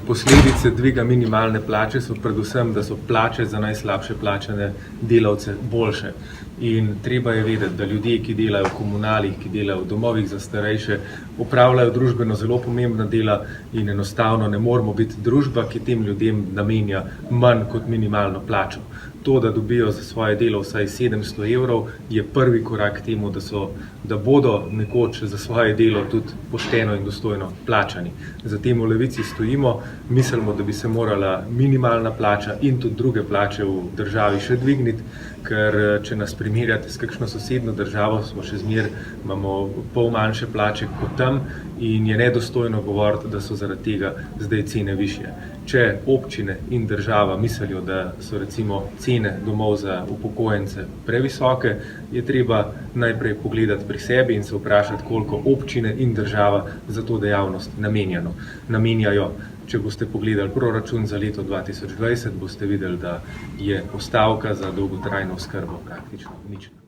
Posledice dviga minimalne plače so predvsem, da so plače za najslabše plačane delavce boljše. In treba je vedeti, da ljudje, ki delajo v komunalih, ki delajo v domovih za starejše, opravljajo družbeno zelo pomembna dela in enostavno ne moremo biti družba, ki tem ljudem namenja manj kot minimalno plačo. To, da dobijo za svoje delo vsaj 700 evrov, je prvi korak k temu, da bodo nekoč za svoje delo tudi pošteno in dostojno plačani. Za tem v Levici stojimo, mislimo, da bi se morala minimalna plača in tudi druge plače v državi še dvigniti, ker če nas primerjate s kakšno sosednjo državo, imamo pol manjše plače kot tam in je nedostojno govoriti, da so zaradi tega zdaj cene višje. Če občine in država mislijo, da so recimo cene domov za upokojence previsoke, je treba najprej pogledati pri sebi in se vprašati, koliko občine in država za to dejavnost namenjajo. Če boste pogledali proračun za leto 2020, boste videli, da je postavka za dolgotrajno oskrbo praktično nična.